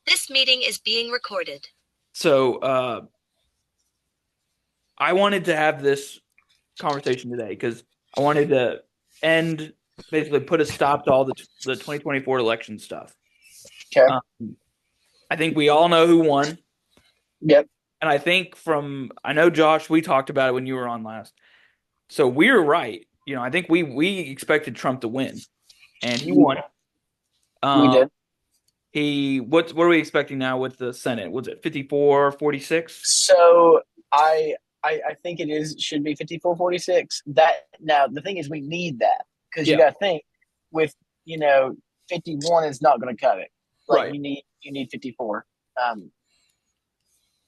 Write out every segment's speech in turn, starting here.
This meeting is being recorded. So I wanted to have this conversation today because I wanted to end, basically put a stop to all the 2024 election stuff. Okay. Um, I think we all know who won, Yep. and I know Josh, we talked about it when you were on last. So we were right. I think we expected Trump to win, and he won. We Um, did. what are we expecting now with the Senate? Was it 54-46? So I think it is should be 54-46. That now the thing is we need that because you Yeah, got to think with you know 51 is not going to cut it. Like right. you need 54. Um.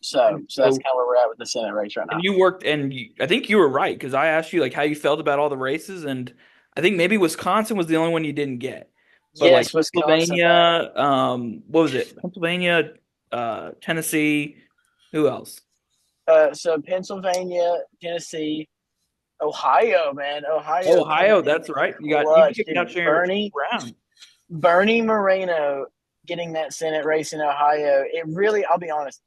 So And so that's so kind of where we're at with the Senate race right And now. you worked, and I think you were right because I asked you like how you felt about all the races, and I think maybe Wisconsin was the only one you didn't get, but like Yes, Wisconsin, man. Pennsylvania, what was it? Pennsylvania, Tennessee, who else? So Pennsylvania, Tennessee, Ohio, man. Oh, Ohio coming Ohio, in that's right. You clutch, kicked out dude. Sharon Brown. Bernie Moreno getting that Senate race in Ohio, it really, I'll be honest,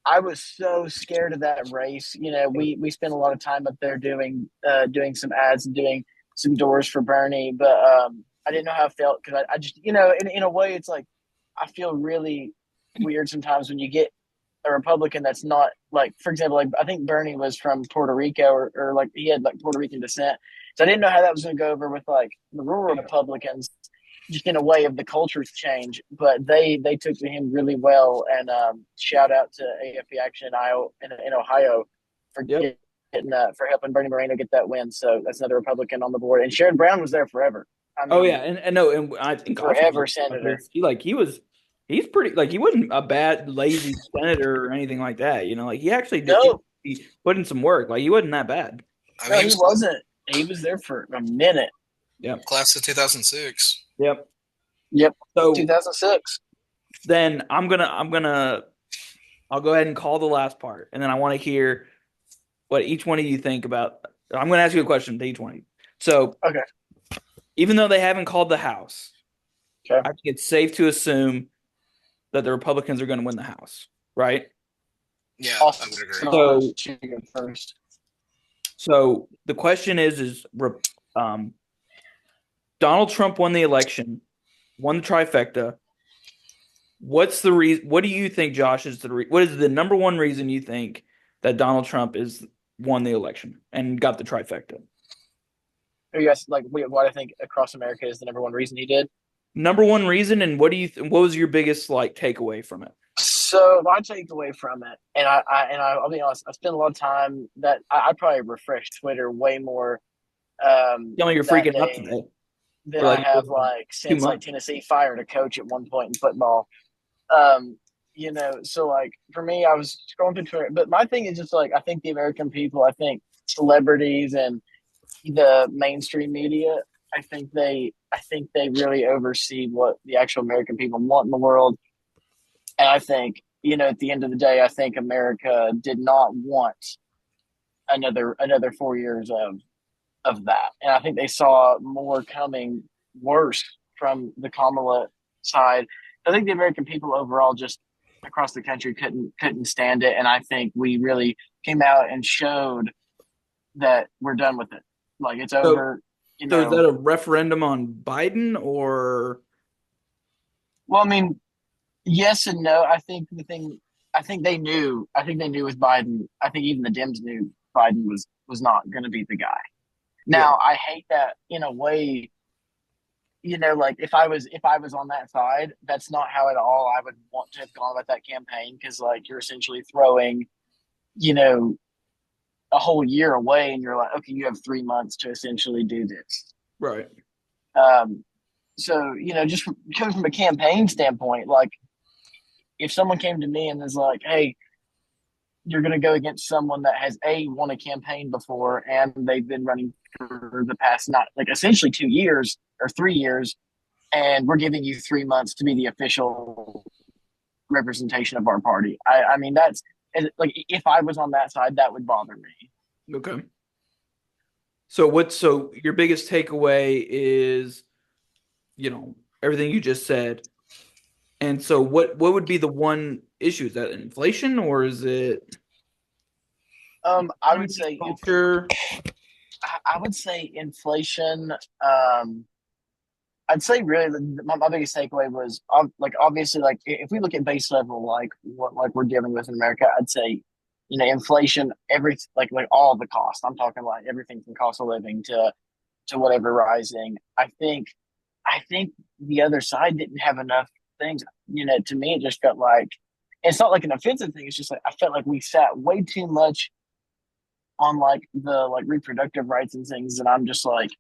I was so scared of that race. We spent a lot of time up there doing some ads and doing some doors for Bernie, but I didn't know how I felt because I just in a way it's like I feel really weird sometimes when you get a Republican that's not like, for example, like I think Bernie was from Puerto Rico or like he had like Puerto Rican descent. So I didn't know how that was going to go over with like the rural Republicans, just in a way of the cultures change. But they took to him really well, and shout out to AFP Action in Iowa in Ohio for Yep. getting for helping Bernie Moreno get that win. So that's another Republican on the board, and Sherrod Brown was there forever. I Oh yeah, mean, and no, and I think also forever senator. he's pretty like he wasn't a bad lazy senator or anything like that. Like No, he put in some work. Like he wasn't that bad. I mean, no, he he was wasn't. He was there for a minute. Yep. class of 2006. Yep. Yep, So 2006. then I'll go ahead and call the last part, and then I want to hear what each one of you think about. I'm going to ask you a question to each one of you. So Okay, even though they haven't called the House, okay. I think it's safe to assume that the Republicans are going to win the House, right? Yeah, I would agree. Austin, I'll So let you go first. so the question is um, Donald Trump won the election, won the trifecta. What's the reason? What do you think, Josh, is what is the number one reason you think that Donald Trump is won the election and got the trifecta? Are you guys like what I think across America is the number one reason he did? Number one reason, and what was your biggest like takeaway from it? So my takeaway from it, and I'll be honest, I spent a lot of time that I probably refreshed Twitter way more You know, you're that freaking out day today than for I like have like two since like months. Tennessee fired a coach at one point in football. Um, so like for me, I was scrolling through Twitter, but my thing is just like I think the American people, I think celebrities and the mainstream media, I think they really oversee what the actual American people want in the world. And I think, at the end of the day, I think America did not want another 4 years of that. And I think they saw more coming worse from the Kamala side. I think the American people overall just across the country couldn't stand it. And I think we really came out and showed that we're done with it. Like it's So, over, you so is that know. a referendum on Biden or Well, I mean, yes and no. I think they knew with Biden. I think even the Dems knew Biden was not going to be the guy. yeah, Now, I hate that in a way. Like if I was on that side, that's not how at all I would want to have gone about that campaign because like you're essentially throwing, you know, a whole year away, and you're like, okay, you have 3 months to essentially do this. right? Um, so just coming from a campaign standpoint, like if someone came to me and was like, hey, you're going to go against someone that has won a campaign before and they've been running for the past not like essentially 2 years or 3 years, and we're giving you 3 months to be the official representation of our party. I mean that's like if I was on that side, that would bother me. Okay. So your biggest takeaway is, everything you just said. And so what would be the one issue? Is that inflation or is it I would say culture? I would say inflation. I'd say really my biggest takeaway was like obviously like if we look at base level like what like we're dealing with in America, I'd say inflation like all the cost. I'm talking like everything from cost of living to whatever rising. I think the other side didn't have enough things. To me it just felt like it's not like an offensive thing. It's just like I felt like we sat way too much on like the like reproductive rights and things, and I'm just like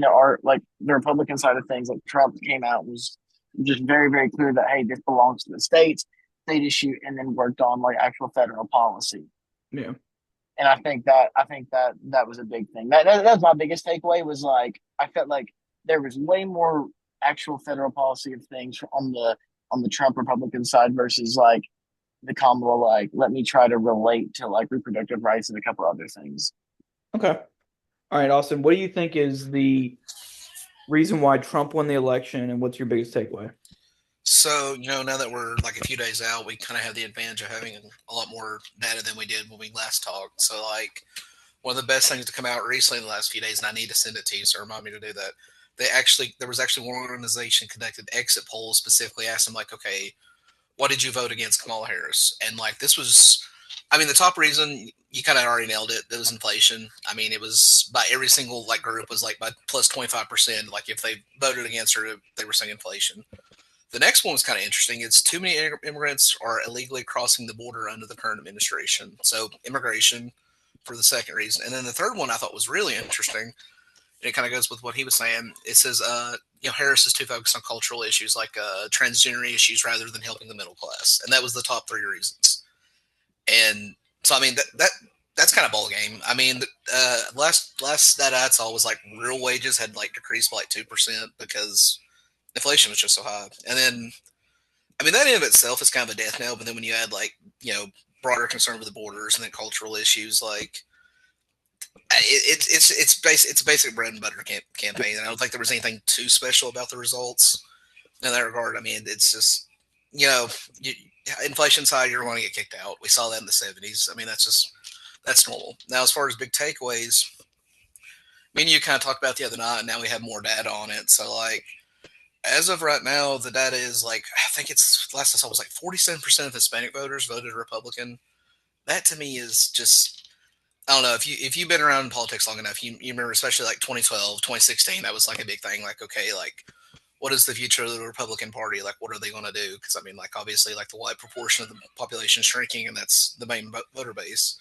our like the Republican side of things, like Trump came out was just very, very clear that hey, this belongs to the states, state issue, and then worked on like actual federal policy. Yeah. And I think that was a big thing. That's my biggest takeaway was like I felt like there was way more actual federal policy of things on the Trump Republican side versus like the Kamala like let me try to relate to like reproductive rights and a couple other things. Okay. All right, Austin, what do you think is the reason why Trump won the election and what's your biggest takeaway? So, now that we're like a few days out, we kind of have the advantage of having a lot more data than we did when we last talked. So, like, one of the best things to come out recently in the last few days, and I need to send it to you, so remind me to do that. There was actually one organization conducted exit polls specifically asked them, like, okay, what did you vote against Kamala Harris? And like, this was, I mean, the top reason you kind of already nailed it. It was inflation. I mean, it was by every single like group was like by plus 25%. Like if they voted against her, they were saying inflation. The next one was kind of interesting. It's too many immigrants are illegally crossing the border under the current administration. So immigration for the second reason. And then the third one I thought was really interesting. It kind of goes with what he was saying. It says, Harris is too focused on cultural issues like transgender issues rather than helping the middle class. And that was the top three reasons. And so, I mean, that's kind of ball game. I mean, last that I saw was like real wages had like decreased by like 2% because inflation was just so high. And then, I mean, that in of itself is kind of a death knell. But then when you add like broader concern with the borders and then cultural issues, like it's a basic bread and butter campaign. And I don't think there was anything too special about the results in that regard. I mean, it's just you, inflation's high, you're going to get kicked out. We saw that in the '70s. I mean, that's normal. Now, as far as big takeaways, me and you kind of talked about the other night, and now we have more data on it. So, like, as of right now, the data is like I think it's last I saw was like 47% of Hispanic voters voted Republican. That to me is just I don't know if you've been around in politics long enough, you remember especially like 2012, 2016, that was like a big thing. Like, okay, like what is the future of the Republican Party? Like, what are they going to do? Because I mean, like obviously, like the white proportion of the population is shrinking, and that's the main voter base.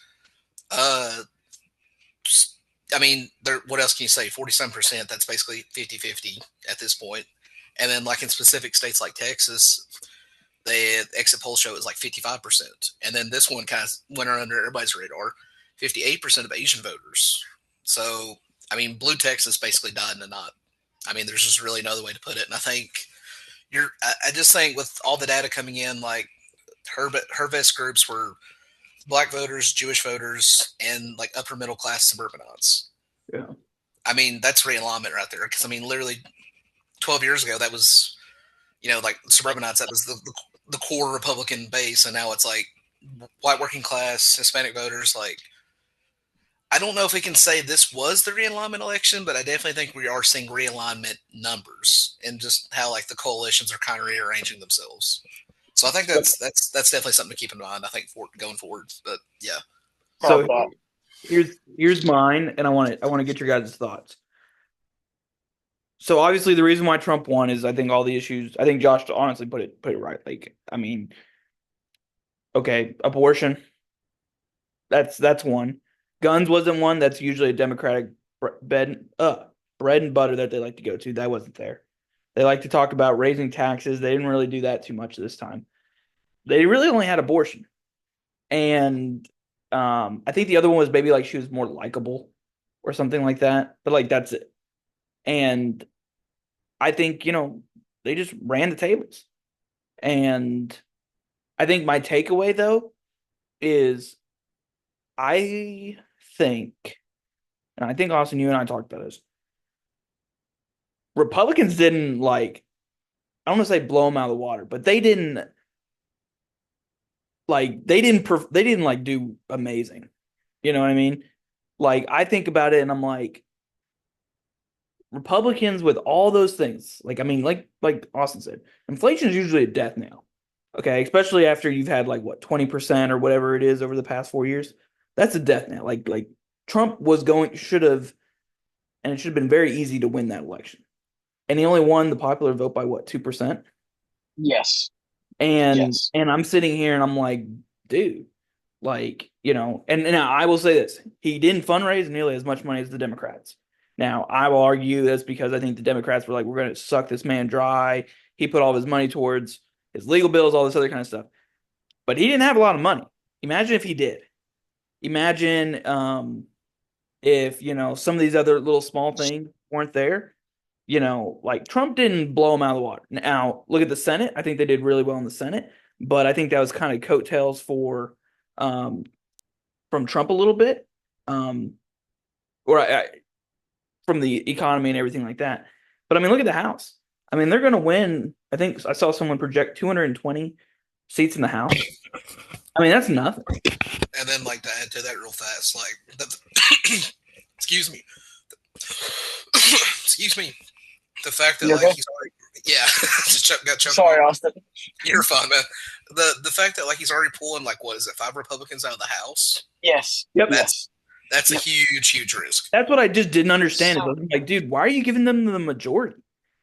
Uh, I mean, what else can you say? 47%. That's basically 50-50 at this point. And then, like in specific states like Texas, the exit poll show is like 55%. And then this one kind of went under everybody's radar 58% of Asian voters. So, I mean, blue Texas basically died in a knot. I mean, there's just really no other way to put it. And I think I just think with all the data coming in, like her best groups were black voters, Jewish voters, and like upper middle class suburbanites. Yeah. I mean, that's realignment right there. Because I mean, literally 12 years ago, that was like suburbanites. That was the core Republican base, and now it's like white working class Hispanic voters. Like, I don't know if we can say this was the realignment election, but I definitely think we are seeing realignment numbers and just how like the coalitions are kind of rearranging themselves. So I think that's definitely something to keep in mind. I think for going forward, but yeah. So here's mine, and I want to get your guys' thoughts. So obviously the reason why Trump won is I think all the issues. I think Josh honestly put it right. Like I mean, okay, abortion. That's one. Guns wasn't one. That's usually a Democratic bread and butter that they like to go to. That wasn't there. They like to talk about raising taxes. They didn't really do that too much this time. They really only had abortion, and I think the other one was maybe like she was more likable or something like that. But like that's it. And I think they just ran the tables. And I think my takeaway though is I think, and I think Austin, you and I talked about this. Republicans didn't like I don't want to say blow them out of the water, but they didn't like do amazing. You know what I mean? Like I think about it and I'm like Republicans with all those things. Like I mean like Austin said, inflation is usually a death knell. Okay, especially after you've had like what 20% or whatever it is over the past 4 years. That's a death knell. Like Trump was going should have and it should have been very easy to win that election. And he only won the popular vote by what 2%. Yes. And Yes. and I'm sitting here and I'm like, dude, like, and now I will say this. He didn't fundraise nearly as much money as the Democrats. Now, I will argue that's because I think the Democrats were like, we're going to suck this man dry. He put all of his money towards his legal bills, all this other kind of stuff. But he didn't have a lot of money. Imagine if he did. Imagine if, some of these other little small things weren't there. Like Trump didn't blow them out of the water. Now, look at the Senate. I think they did really well in the Senate, but I think that was kind of coattails um, from Trump a little bit, um, or from the economy and everything like that. But I mean, look at the House. I mean, they're going to win. I think I saw someone project 220 seats in the House. I mean, that's nothing. And then, like, to add to that real fast, like, excuse me, excuse me, the fact that You like okay? he's already, yeah, just got choked. Sorry, Austin. You're fine, man. The fact that like he's already pulling like what is it, 5 Republicans out of the House? Yes. Yep. Yes. That's a Yep. huge risk. That's what I just didn't understand. So, I'm like, dude, why are you giving them the majority?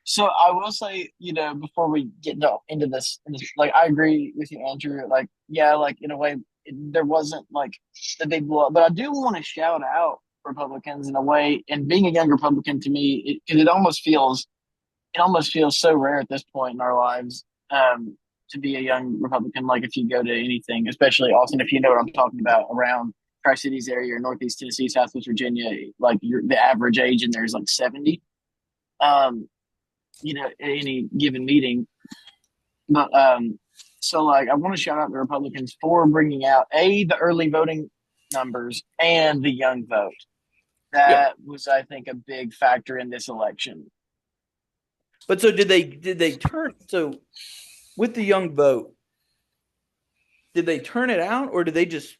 so I will say, before we get into this, like I agree with you, Andrew. Like, yeah, like in a way, there wasn't like the big blow up, but I do want to shout out Republicans in a way. And being a young Republican to me, because it almost feels so rare at this point in our lives, to be a young Republican. Like if you go to anything, especially Austin, if you know what I'm talking about, around Tri Cities area or Northeast Tennessee, Southwest Virginia, like the average age in there is like 70. Um, at any given meeting. But so like I want to shout out the Republicans for bringing out the early voting numbers and the young vote. Yeah. That was, I think, a big factor in this election. But so did they turn so with the young vote, did they turn it out or did they just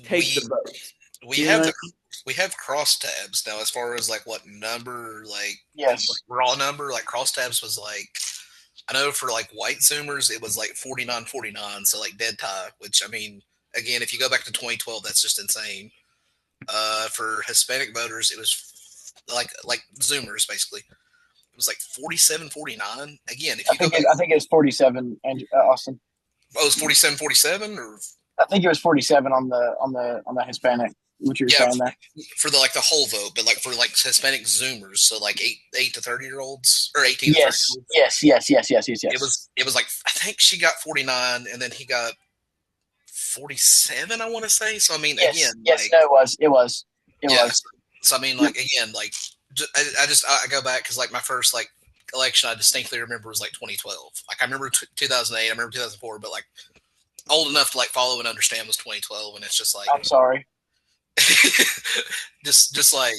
take the We votes? we You know have what the we have crosstabs now as far as like what number like Yes. raw number like crosstabs was like I know for like white Zoomers it was like 49-49, so like dead tie, which I mean again if you go back to 2012 that's just insane. For Hispanic voters it was like Zoomers basically it was like 47-49. Again if I you go think back, I think it was 47, and Austin. oh it was 47-47 or I think it was 47 on the Hispanic. What you were yeah saying there? for the like the whole vote, but like for like Hispanic Zoomers, so like eight to 30-year-olds or 18 to 30 year Yes. olds. Yes. Yes. Yes. Yes. Yes. It Yes. was it was like I think she got 49 and then he got 47. I want to say. So I mean, Yes. again, Yes. like No, it was. It was. It yeah. was. So I mean, like again, like I go back because like my first like election I distinctly remember was like 2012. Like I remember 2008, I remember 2004, but like old enough to like follow and understand was 2012, and it's just like I'm sorry. just like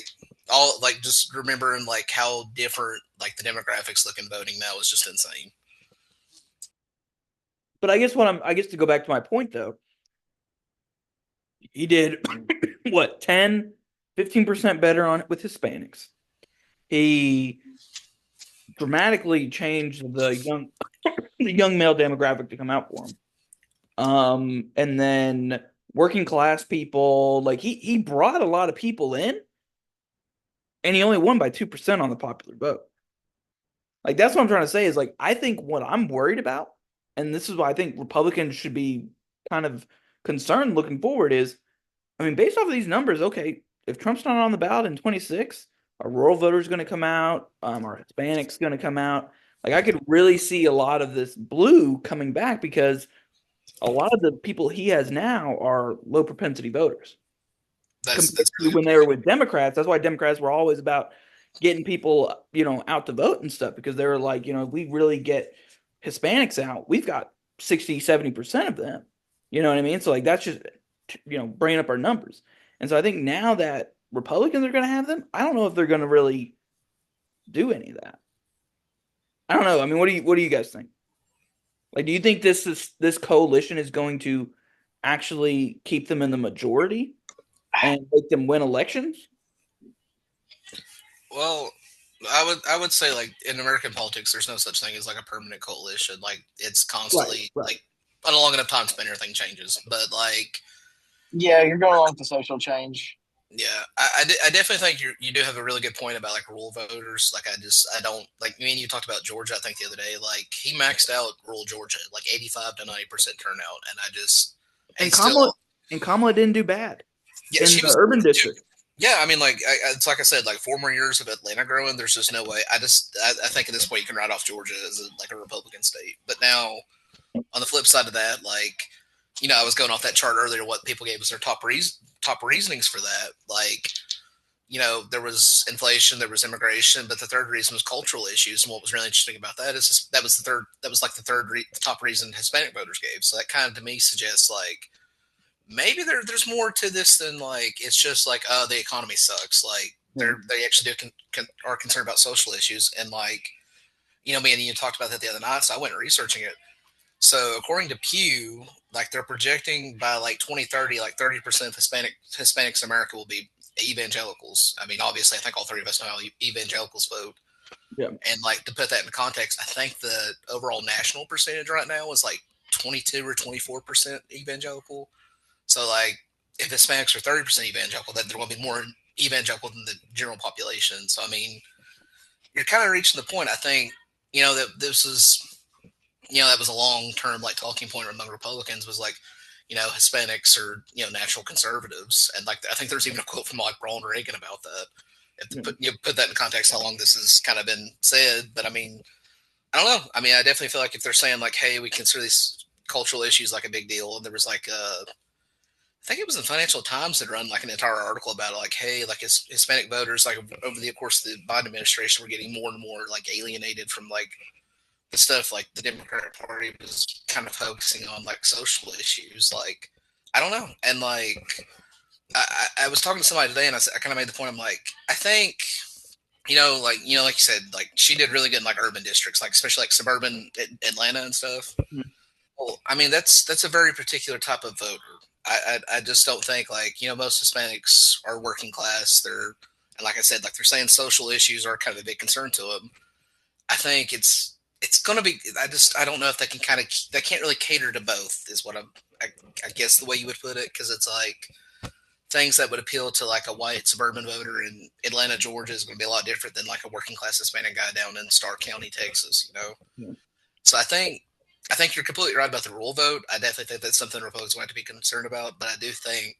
all like just remembering like how different like the demographics look in voting now is just insane. But I guess to go back to my point though, he did what 10, 15% better on with Hispanics. He dramatically changed the young male demographic to come out for him. And then working class people, like he brought a lot of people in, and he only won by 2% on the popular vote. Like that's what I'm trying to say is like I think what I'm worried about, and this is why I think Republicans should be kind of concerned looking forward is, I mean, based off of these numbers, okay, if Trump's not on the ballot in 26, our rural voters going to come out, our Hispanics going to come out. Like I could really see a lot of this blue coming back because a lot of the people he has now are low propensity voters compared That's to really when they were with Democrats. That's why Democrats were always about getting people, out to vote and stuff because they were like, if we really get Hispanics out, we've got 60, 70% of them. You know what I mean? So like that's just, bringing up our numbers. And so I think now that Republicans are going to have them, I don't know if they're going to really do any of that. I don't know. I mean, what do you guys think? Like, do you think this coalition is going to actually keep them in the majority and make them win elections? Well, I would say like in American politics, there's no such thing as like a permanent coalition. Like it's Right, constantly right. like on a long enough time span, everything changes. But like, Yeah, you're going along with the social change. yeah, I definitely think you do have a really good point about like rural voters. Like I don't like me and you talked about Georgia. I think the other day, like he maxed out rural Georgia like 85 to 90% turnout, and and he And still Kamala didn't do bad yeah in she the was urban district. yeah, I mean, like it's like I said, like 4 more years of Atlanta growing. There's just no way. I think at this point you can write off Georgia as like a Republican state. But now on the flip side of that, like I was going off that chart earlier. What people gave us their top reasonings for that, like there was inflation, there was immigration, but the third reason was cultural issues. And what was really interesting about that is that was the third top reason Hispanic voters gave. So that kind of to me suggests like maybe there's more to this than like it's just like the economy sucks. Like Yeah. they actually are concerned about social issues and like me and you talked about that the other night, so I went researching it. So according to Pew, like they're projecting by like 2030, like 30% of Hispanics in America will be evangelicals. I mean, obviously, I think all three of us know how evangelicals vote. Yeah. And like to put that in context, I think the overall national percentage right now is like 22 or 24% evangelical. So like if Hispanics are 30% evangelical, then they're going to be more evangelical than the general population. So I mean, you're kind of reaching the point. I think that this is that was a long term like talking point among Republicans was like Hispanics are natural conservatives, and like I think there's even a quote from like Ronald Reagan about that. If to Yeah. put that in context, how long this has kind of been said, but I mean, I don't know. I mean, I definitely feel like if they're saying like, hey, we consider these cultural issues like a big deal, and there was like I think it was in Financial Times that run like an entire article about it, like, hey, like Hispanic voters, like over the course of the Biden administration, were getting more and more like alienated from like the stuff like the Democratic Party was kind of focusing on like social issues. Like, I don't know, and like I was talking to somebody today, and I kind of made the point. I'm like, I think like you said, like she did really good in like urban districts, like especially like suburban Atlanta and stuff. Mhm. Well, I mean, that's a very particular type of voter. I just don't think like most Hispanics are working class. And like I said, like they're saying social issues are kind of a big concern to them. I think it's going to be. I don't know if they can't really cater to both. Is what I guess the way you would put it, because it's like things that would appeal to like a white suburban voter in Atlanta, Georgia, is going to be a lot different than like a working class Hispanic guy down in Starr County, Texas. Yeah. So I think you're completely right about the rural vote. I definitely think that's something Republicans want to be concerned about. But I do think,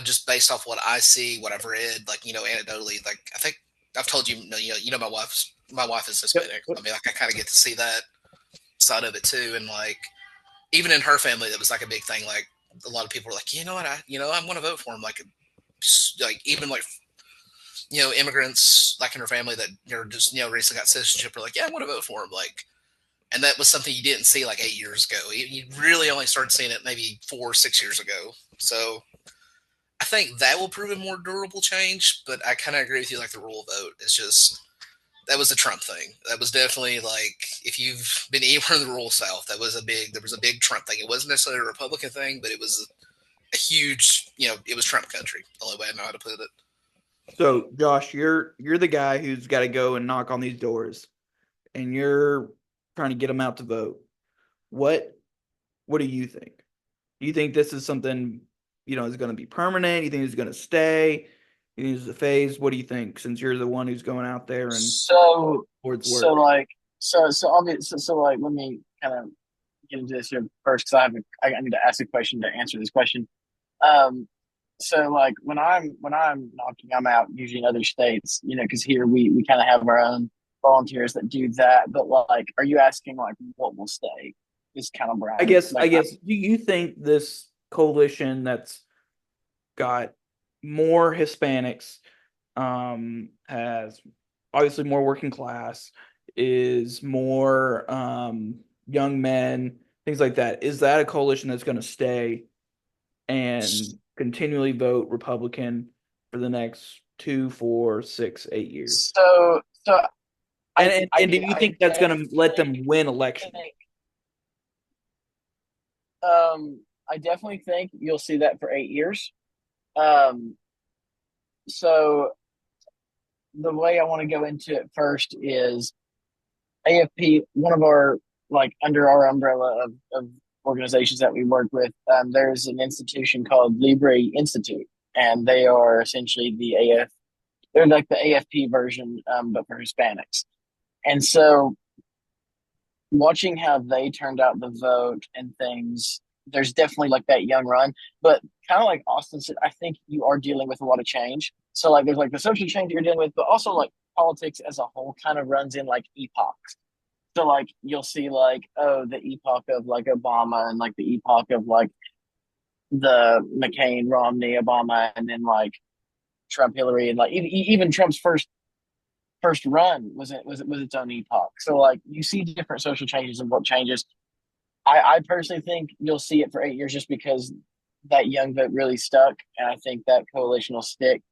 just based off what I see, what I've read, like anecdotally, like I think I've told you, my wife is Yep. Hispanic. Yep. I mean, like I kind of get to see that side of it too, and like even in her family, that was like a big thing. Like a lot of people were like, you know what, I'm going to vote for him. Like even like immigrants like in her family that just recently got citizenship are like, yeah, I want to vote for him. Like, and that was something you didn't see like 8 years ago. You really only started seeing it maybe 4 or 6 years ago. So I think that will prove a more durable change. But I kind of agree with you. Like the rural vote, it's just that was a Trump thing. That was definitely like if you've been anywhere in the rural South, there was a big Trump thing. It wasn't necessarily a Republican thing, but it was a huge, it was Trump country. The only way I know how to put it. So, Josh, you're the guy who's got to go and knock on these doors, and you're trying to get them out to vote. What What do you think? Do you think this is something is going to be permanent? You think it's going to stay? You think it's a phase? What do you think? Since you're the one who's going out there and So, towards so work. like, so obviously, so like, let me kind of get into this here first because I need to ask a question to answer this question. Um, so like when I'm knocking, I'm out usually in other states, because here we kind of have our own volunteers that do that. But like, are you asking like what will stay? Is kind of where I I'm guess I like, guess do you think this coalition that's got more Hispanics, has obviously more working class, is more young men, things like that. Is that a coalition that's going to stay and continually vote Republican for the next 2, 4, 6, 8 years? so And do you think that's going to let them win elections? think, I definitely think you'll see that for 8 years. Um, so the way I want to go into it first is AFP, one of our like under our umbrella of organizations that we work with. There's an institution called Libre Institute, and they are essentially the AF. They're like the AFP version, but for Hispanics. And so, watching how they turned out the vote and things, there's definitely like that young run. But kind of like Austin said, I think you are dealing with a lot of change. So like, there's like the social change you're dealing with, but also like politics as a whole kind of runs in like epochs. So like you'll see like the epoch of like Obama and like the epoch of like the McCain, Romney, Obama, and then like Trump, Hillary, and like even Trump's first run was its own epoch. So like you see different social changes and what changes. I personally think you'll see it for 8 years just because that young vote really stuck, and I think that coalition will stick.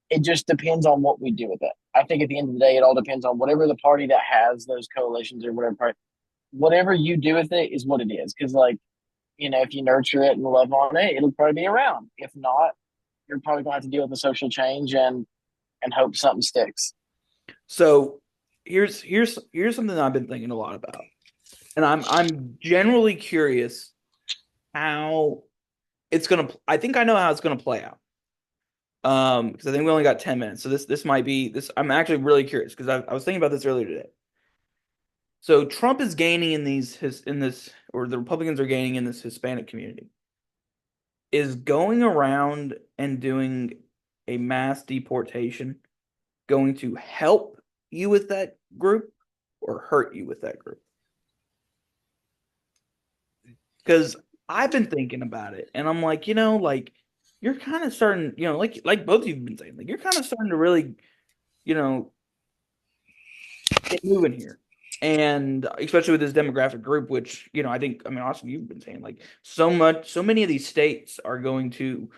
It just depends on what we do with it. I think at the end of the day, it all depends on whatever the party that has those coalitions or whatever party, whatever you do with it is what it is. Because like if you nurture it and love on it, it'll probably be around. If not, you're probably going to have to deal with the social change and hope something sticks. So here's something that I've been thinking a lot about, and I'm generally curious how it's gonna. I think I know how it's gonna play out. Because I think we only got 10 minutes, so this might be this. I'm actually really curious because I was thinking about this earlier today. So Trump is gaining in this, or the Republicans are gaining in this Hispanic community. Is going around and doing a mass deportation going to help you with that group or hurt you with that group? Because I've been thinking about it, and I'm like, like you're kind of starting, like both of you've been saying, like you're kind of starting to really, you know, get moving here. And especially with this demographic group, which, I mean, Austin, you've been saying like so many of these states are going to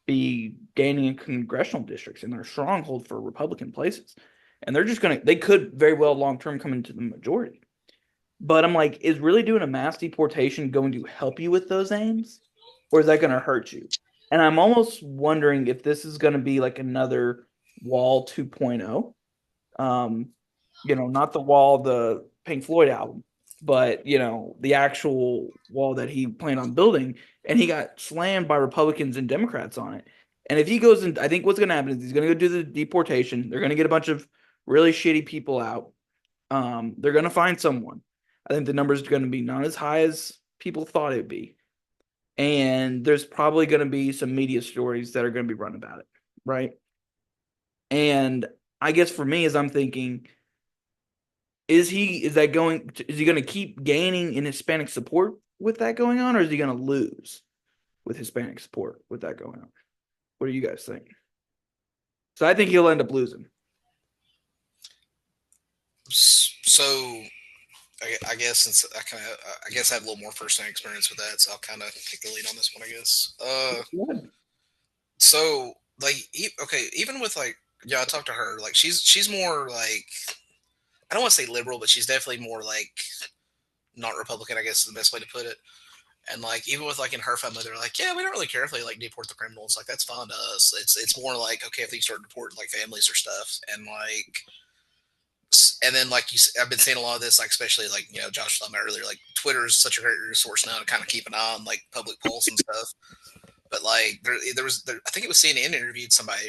be gaining in congressional districts and they're a stronghold for Republican places. And they could very well long term come into the majority. But I'm like, is really doing a mass deportation going to help you with those aims? Or is that going to hurt you? And I'm almost wondering if this is going to be like another Wall 2.0. Not the Wall, the Pink Floyd album, but the actual wall that he planned on building, and he got slammed by Republicans and Democrats on it. And if he goes in, I think what's going to happen is he's going to go do the deportation. They're going to get a bunch of really shitty people out. They're going to find someone. I think the numbers are going to be not as high as people thought it'd be. And there's probably going to be some media stories that are going to be run about it, right? And I guess for me, as I'm thinking, is he going to keep gaining in Hispanic support with that going on, or is he going to lose with Hispanic support with that going on? What do you guys think? So I think he'll end up losing. So I guess since I guess I have a little more first-hand experience with that, so I'll kind of take the lead on this one. I guess. So like, okay, even with like, yeah, I talked to her. Like, she's more like, I don't want to say liberal, but she's definitely more like not Republican, I guess is the best way to put it. And like, even with like in her family, they're like, yeah, we don't really care if they like deport the criminals. Like, that's fine to us. It's more like, okay, if they start deporting like families or stuff, and like, and then like I've been seeing a lot of this, like especially like Josh was talking about earlier, like Twitter is such a great resource now to kind of keep an eye on like public polls and stuff. But like I think it was CNN interviewed somebody.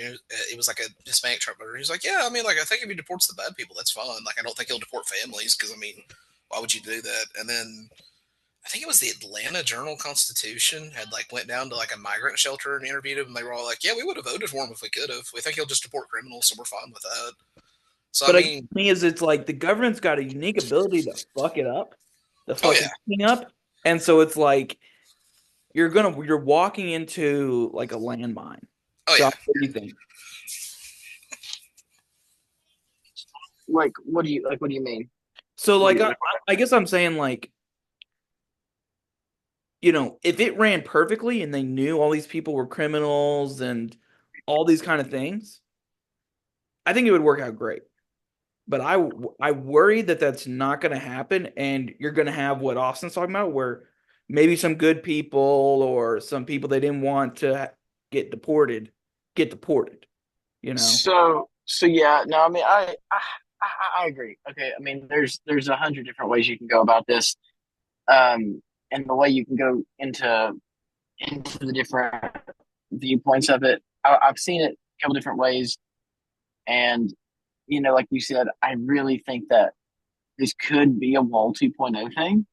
It was like a Hispanic Trump voter. He was like, yeah, I mean, like I think if he deports the bad people, that's fine. Like I don't think he'll deport families because I mean, why would you do that? And then I think it was the Atlanta Journal Constitution had like went down to like a migrant shelter and interviewed him, and they were all like, yeah, we would have voted for him if we could have. We think he'll just deport criminals, so we're fine with that. So But I I mean, me is it's like the government's got a unique ability to fuck it up, to oh fuck yeah, everything up, and so it's like you're walking into like a landmine. oh Josh, yeah. what do you think? Like, what do you mean? So What do like you I guess I'm saying like if it ran perfectly and they knew all these people were criminals and all these kind of things, I think it would work out great. But I worry that that's not going to happen, and you're going to have what Austin's talking about, where maybe some good people or some people they didn't want to get deported. You know? So yeah, no, I mean, I agree. Okay, I mean, there's 100 different ways you can go about this, and the way you can go into the different viewpoints of it. I've seen it a couple different ways, and like you said, I really think that this could be a Wall 2.0 thing,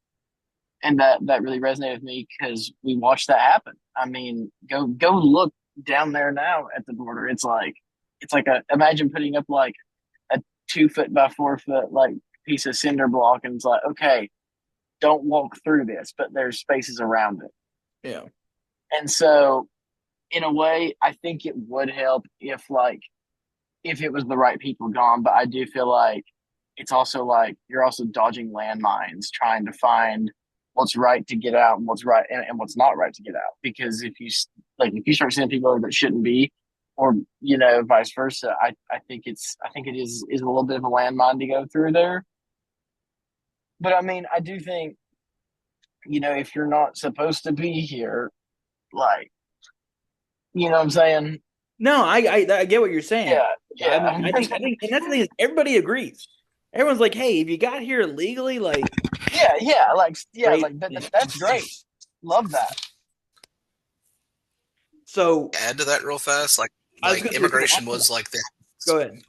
and that really resonated with me because we watched that happen. I mean, go look down there now at the border. It's like a imagine putting up like a 2 foot by 4 foot like piece of cinder block, and it's like, okay, don't walk through this, but there's spaces around it. Yeah. And so, in a way, I think it would help if it was the right people gone. But I do feel like it's also like you're also dodging landmines, trying to find what's right to get out and what's right and what's not right to get out. Because if you start seeing people that shouldn't be, or vice versa, I think it is a little bit of a landmine to go through there. But I mean, I do think if you're not supposed to be here, like what I'm saying. No, I get what you're saying. Yeah, I yeah. mean, I think, and that's the thing is everybody agrees. Everyone's like, hey, if you got here illegally, like, great. That's great. Love that. So Add to that real fast, I was like going to say, so immigration was like the. go ahead.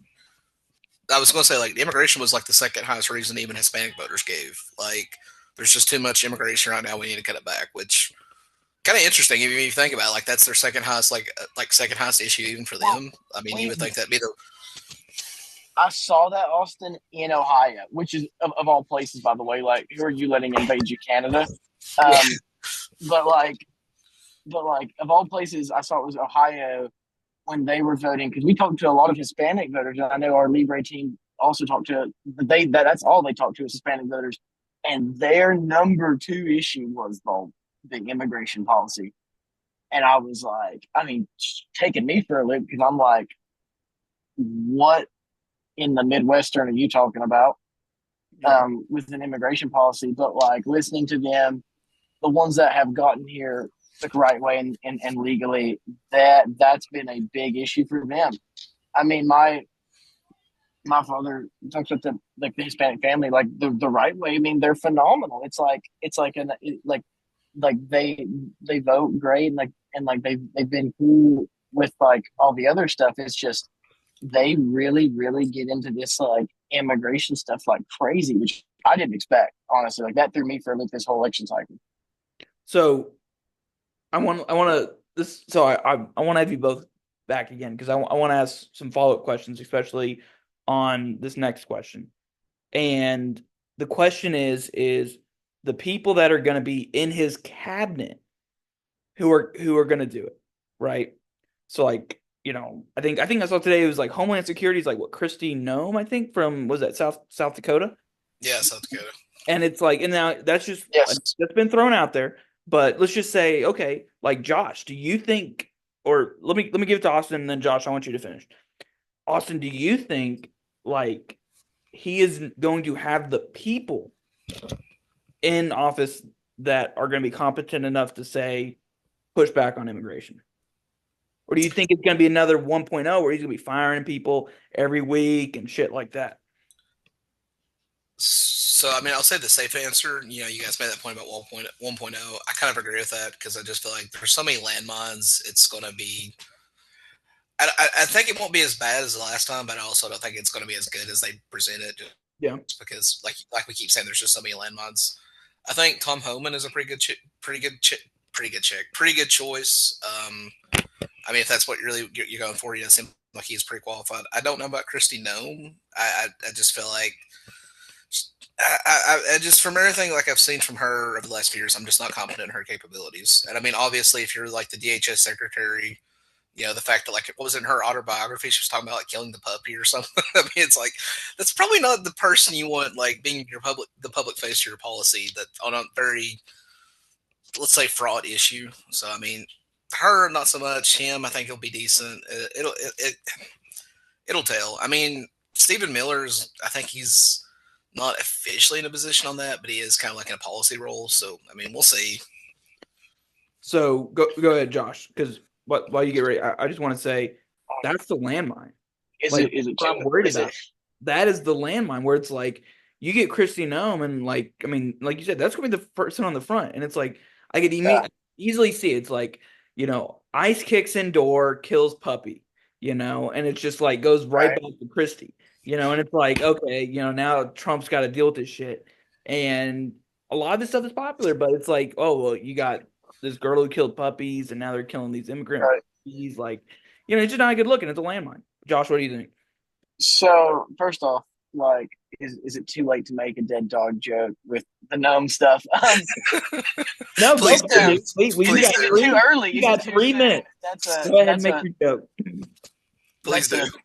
I was going to say like immigration was like the second highest reason even Hispanic voters gave. Like, there's just too much immigration right now. We need to cut it back, which kind of interesting if you think about it. Like that's their second highest like second highest issue even for Well, them. I mean, you we would think that'd be the. I saw that, Austin, in Ohio, which is of all places, by the way. Like, who are you letting invade you, Canada? Yeah. Um, but like of all places, I saw it was Ohio when they were voting because we talked to a lot of Hispanic voters, and I know our Libre team also talked to. That's all they talked to is Hispanic voters, and their number two issue was the immigration policy. And I was like, I mean, taking me for a loop because I'm like, what in the Midwestern are you talking about with an immigration policy? But like listening to them, the ones that have gotten here the right way and legally, that's been a big issue for them. I mean, my father talks about the Hispanic family like the right way. I mean, they're phenomenal. Like they vote great and they've been cool with like all the other stuff. It's just they really get into this like immigration stuff like crazy, which I didn't expect, honestly. Like that threw me for a loop this whole election cycle. So I want to this. So I want to have you both back again because I want to ask some follow up questions, especially on this next question. And the question is the people that are going to be in his cabinet who are going to do it, right? So like, I think I saw today it was like Homeland Security is like what Christy Nome, I think from was that South Dakota? Yeah, South Dakota. And it's like, and now that's just Yes. that's been thrown out there. But let's just say, okay, like Josh, do you think, or let me give it to Austin, and then Josh, I want you to finish. Austin, do you think like he is going to have the people in office that are going to be competent enough to say push back on immigration? Or do you think it's going to be another 1.0 where he's going to be firing people every week and shit like that? So, I mean, I'll say the safe answer. You guys made that point about 1.0. I kind of agree with that because I just feel like there's so many landmines. It's going to be. I think it won't be as bad as the last time, but I also don't think it's going to be as good as they present it. Yeah. Just because, like we keep saying, there's just so many landmines. I think Tom Homan is a pretty good choice. I mean, if that's what you're going for, it seems like he's pretty qualified. I don't know about Christy Nome. I just feel like I just from everything like I've seen from her over the last few years, I'm just not confident in her capabilities. And I mean, obviously, if you're like the DHS secretary, the fact that like what was in her autobiography, she was talking about like killing the puppy or something. I mean, it's like that's probably not the person you want like being the public face of your policy that on a very let's say fraud issue. So I mean, her not so much. Him, I think he'll be decent. It'll tell. I mean, Stephen Miller's, I think he's not officially in a position on that, but he is kind of like in a policy role. So, I mean, we'll see. So go ahead, Josh, because while you get ready, I just want to say that's the landmine. Is Like, it is it what I'm too? worried Is it about, that is the landmine where it's like you get Christy Nome, and like, I mean, like you said, that's gonna be the person on the front, and it's like I could yeah, easily see it's like, ice kicks indoor, kills puppy, and it's just like goes right right? back to Christy, and it's like, okay, now Trump's got to deal with this shit, and a lot of this stuff is popular, but it's like, oh well, you got this girl who killed puppies, and now they're killing these immigrant Right. puppies, like, it's just not a good look, and it's a landmine. Josh, what do you think? So first off, like, is it too late to make a dead dog joke with the gnome stuff? No, go Please for do. it, dude. You Please got Is it do. too three. early? You Is it got too 3 minutes. soon? That's a Go ahead and that's make a your joke. Please that's do.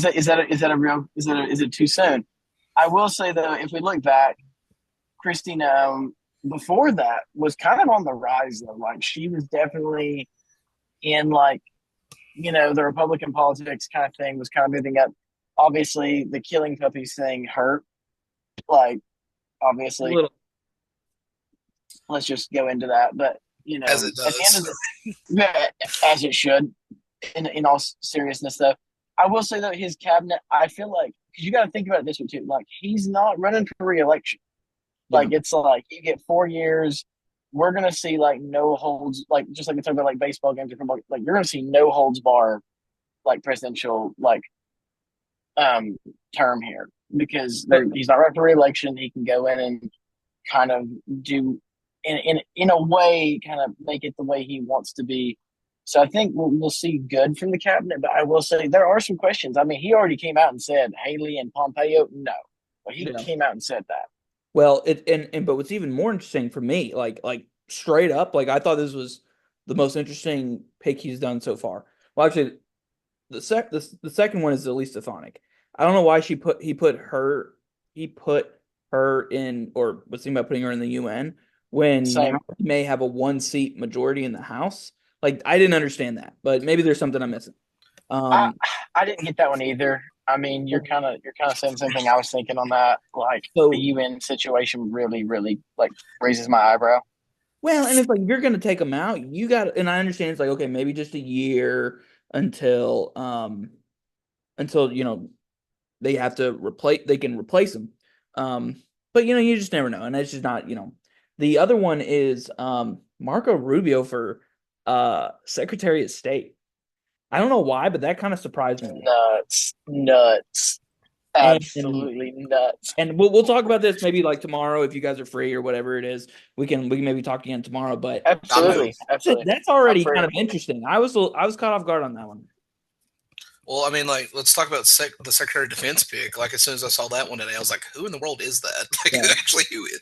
a is that a real is it too soon? I will say though, if we look back, Christine before that was kind of on the rise though. Like she was definitely in like the Republican politics kind of thing was kind of moving up. Obviously, the killing puppies thing hurt. Like obviously, Little. let's just go into that. But As it at the end of does. yeah, as it should. In all seriousness, though, I will say though his cabinet. I feel like because you got to think about it this way too. Like he's not running for reelection. Like Yeah. it's like you get 4 years. We're gonna see like no holds, like just like we talk about like baseball games or football. Like you're gonna see no holds bar like presidential like um term here because he's not running for reelection. He can go in and kind of do in a way kind of make it the way he wants to be. So I think we'll see good from the cabinet, but I will say there are some questions. I mean, he already came out and said Haley and Pompeo, no, but he Yeah. came out and said that. Well, but what's even more interesting for me, like straight up, like I thought this was the most interesting pick he's done so far. Well, actually, the second one is the least Stefanik. I don't know why he put her in, or was thinking about putting her in the UN when now Same. he may have a 1 seat majority in the House. Like I didn't understand that, but maybe there's something I'm missing. I Um, I didn't get that one either. I mean, you're kind of saying the same thing I was thinking on that. Like the so UN situation really, really like raises my eyebrow. well, and it's like if you're gonna take them out, you got, and I understand it's like okay, maybe just a year until they can replace them. But you just never know, and it's just not. The other one is Marco Rubio for Secretary of State. I don't know why, but that kind of surprised me. Nuts, nuts, And absolutely nuts. and we'll talk about this maybe like tomorrow if you guys are free or whatever it is. We can maybe talk again tomorrow. But I'm down. Absolutely, absolutely. that's I'm already for kind it. of interesting. I was caught off guard on that one. Well, I mean, like, let's talk about the Secretary of Defense pick. Like, as soon as I saw that one today, I was like, who in the world is that? Like, Yeah. actually, who is?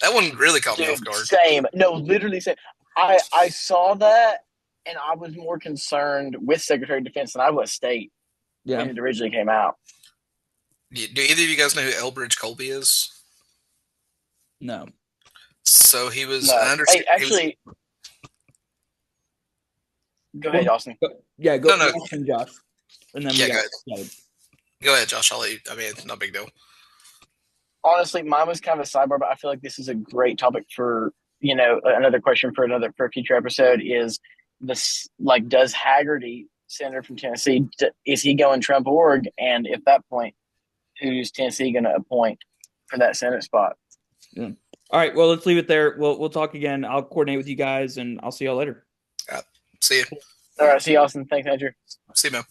That one really caught me off Dude, guard. same. No, literally same. I saw that and I was more concerned with Secretary of Defense than I was State when Yeah. it originally came out. Do either of you guys know who Elbridge Colby is? No. So he was, No. I Hey, understand, he was, actually, go ahead, Austin. Yeah, no, no, go ahead, Josh. And then we yeah, got go ahead, Josh. I'll let you, I mean, it's not a big deal. Honestly, mine was kind of a sidebar, but I feel like this is a great topic for another question for a future episode. Is this like does Haggerty, senator from Tennessee, is he going Trump org? And at that point, who's Tennessee going to appoint for that Senate spot? yeah. All right, well, let's leave it there. We'll talk again. I'll coordinate with you guys and I'll see y'all later. See you. All right, see you, Austin. Thanks, Andrew. See you, man.